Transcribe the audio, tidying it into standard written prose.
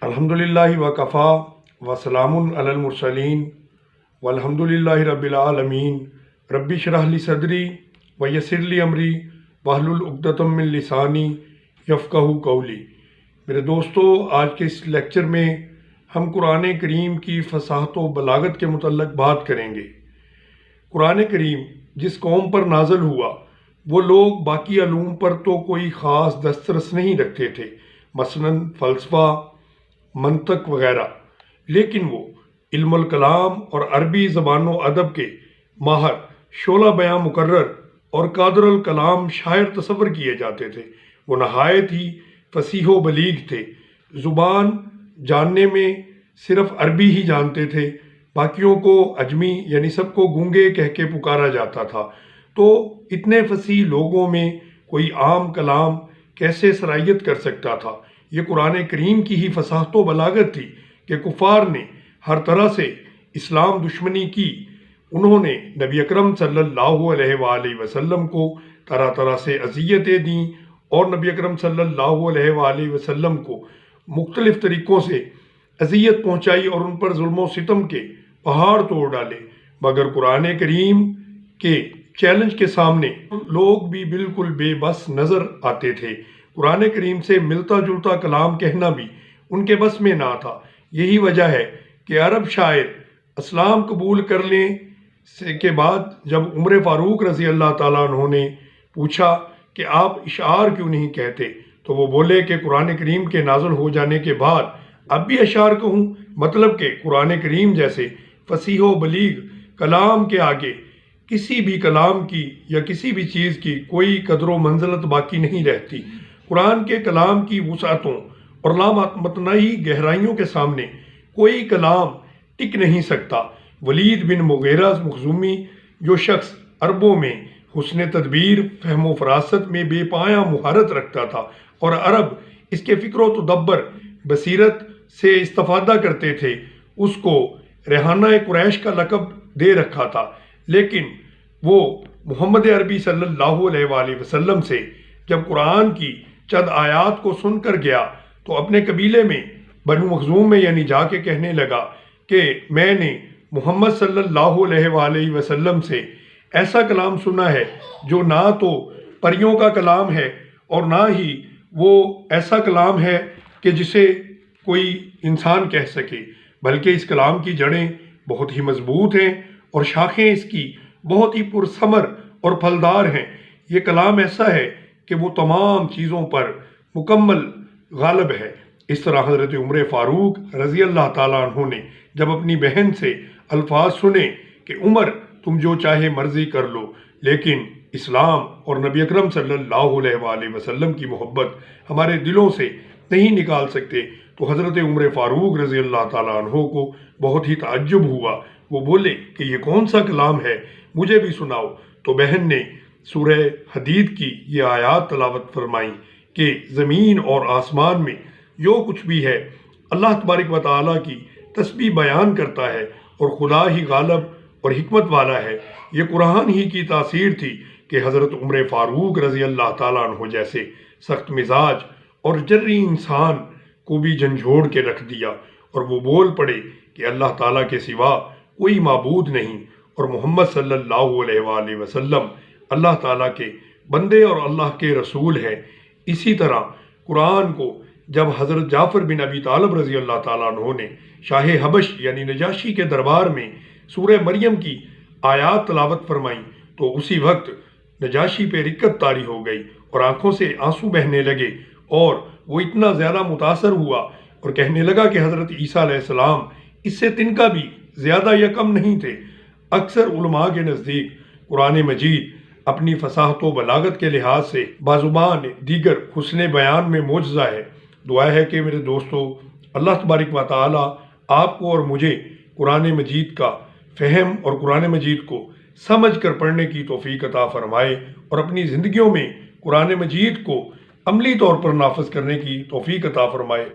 الحمدللہ وکفا وسلام علی المرسلین والحمدللہ رب العالمین رب اشرح لی صدری ویسر لی امری واحلل عقدۃ من لسانی یفقہوا قولی۔ میرے دوستو، آج کے اس لیکچر میں ہم قرآن کریم کی فصاحت و بلاغت کے متعلق بات کریں گے۔ قرآن کریم جس قوم پر نازل ہوا وہ لوگ باقی علوم پر تو کوئی خاص دسترس نہیں رکھتے تھے، مثلاً فلسفہ، منطق وغیرہ، لیکن وہ علم الکلام اور عربی زبان و ادب کے ماہر، شعلہ بیاں مقرر اور قادر الکلام شاعر تصور کیے جاتے تھے۔ وہ نہایت ہی فصیح و بلیغ تھے، زبان جاننے میں صرف عربی ہی جانتے تھے، باقیوں کو عجمی یعنی سب کو گونگے کہہ کے پکارا جاتا تھا۔ تو اتنے فصیح لوگوں میں کوئی عام کلام کیسے سرایت کر سکتا تھا؟ یہ قرآن کریم کی ہی فصاحت و بلاغت تھی کہ کفار نے ہر طرح سے اسلام دشمنی کی۔ انہوں نے نبی اکرم صلی اللہ علیہ وآلہ وسلم کو طرح طرح سے اذیتیں دیں اور نبی اکرم صلی اللہ علیہ وآلہ وسلم کو مختلف طریقوں سے اذیت پہنچائی اور ان پر ظلم و ستم کے پہاڑ توڑ ڈالے، مگر قرآن کریم کے چیلنج کے سامنے لوگ بھی بالکل بے بس نظر آتے تھے۔ قرآن کریم سے ملتا جلتا کلام کہنا بھی ان کے بس میں نہ تھا۔ یہی وجہ ہے کہ عرب شاعر اسلام قبول کرنے کے بعد جب عمر فاروق رضی اللہ تعالیٰ عنہ نے پوچھا کہ آپ اشعار کیوں نہیں کہتے، تو وہ بولے کہ قرآن کریم کے نازل ہو جانے کے بعد اب بھی اشعار کہوں؟ مطلب کہ قرآن کریم جیسے فصیح و بلیغ کلام کے آگے کسی بھی کلام کی یا کسی بھی چیز کی کوئی قدر و منزلت باقی نہیں رہتی۔ قرآن کے کلام کی وسعتوں اور لامتناہی گہرائیوں کے سامنے کوئی کلام ٹک نہیں سکتا۔ ولید بن مغیرہ مخزومی جو شخص عربوں میں حسن تدبیر، فہم و فراست میں بے پایاں مہارت رکھتا تھا اور عرب اس کے فکر و تدبر، بصیرت سے استفادہ کرتے تھے، اس کو ریحانہ قریش کا لقب دے رکھا تھا، لیکن وہ محمد عربی صلی اللہ علیہ وآلہ وسلم سے جب قرآن کی چند آیات کو سن کر گیا تو اپنے قبیلے میں بنو مخزوم میں یعنی جا کے کہنے لگا کہ میں نے محمد صلی اللہ علیہ وآلہ وسلم سے ایسا کلام سنا ہے جو نہ تو پریوں کا کلام ہے اور نہ ہی وہ ایسا کلام ہے کہ جسے کوئی انسان کہہ سکے، بلکہ اس کلام کی جڑیں بہت ہی مضبوط ہیں اور شاخیں اس کی بہت ہی پرثمر اور پھلدار ہیں۔ یہ کلام ایسا ہے کہ وہ تمام چیزوں پر مکمل غالب ہے۔ اس طرح حضرت عمر فاروق رضی اللہ تعالیٰ عنہ نے جب اپنی بہن سے الفاظ سنے کہ عمر تم جو چاہے مرضی کر لو، لیکن اسلام اور نبی اکرم صلی اللہ علیہ وآلہ وسلم کی محبت ہمارے دلوں سے نہیں نکال سکتے، تو حضرت عمر فاروق رضی اللہ تعالیٰ عنہ کو بہت ہی تعجب ہوا۔ وہ بولے کہ یہ کون سا کلام ہے، مجھے بھی سناؤ۔ تو بہن نے سورہ حدید کی یہ آیات تلاوت فرمائی کہ زمین اور آسمان میں جو کچھ بھی ہے اللہ تبارک و تعالیٰ کی تسبیح بیان کرتا ہے اور خدا ہی غالب اور حکمت والا ہے۔ یہ قرآن ہی کی تاثیر تھی کہ حضرت عمر فاروق رضی اللہ تعالیٰ عنہ جیسے سخت مزاج اور جری انسان کو بھی جھنجھوڑ کے رکھ دیا، اور وہ بول پڑے کہ اللہ تعالیٰ کے سوا کوئی معبود نہیں اور محمد صلی اللہ علیہ وآلہ وسلم اللہ تعالیٰ کے بندے اور اللہ کے رسول ہیں۔ اسی طرح قرآن کو جب حضرت جعفر بن ابی طالب رضی اللہ تعالیٰ عنہ نے شاہ حبش یعنی نجاشی کے دربار میں سورہ مریم کی آیات تلاوت فرمائی تو اسی وقت نجاشی پہ رکت طاری ہو گئی اور آنکھوں سے آنسو بہنے لگے، اور وہ اتنا زیادہ متاثر ہوا اور کہنے لگا کہ حضرت عیسیٰ علیہ السلام اس سے تنکا بھی زیادہ یا کم نہیں تھے۔ اکثر علماء کے نزدیک قرآن مجید اپنی فصاحت و بلاغت کے لحاظ سے بازبان دیگر حسن بیان میں معجزہ ہے۔ دعا ہے کہ میرے دوستو، اللہ تبارک و تعالی آپ کو اور مجھے قرآن مجید کا فہم اور قرآن مجید کو سمجھ کر پڑھنے کی توفیق عطا فرمائے اور اپنی زندگیوں میں قرآن مجید کو عملی طور پر نافذ کرنے کی توفیق عطا فرمائے۔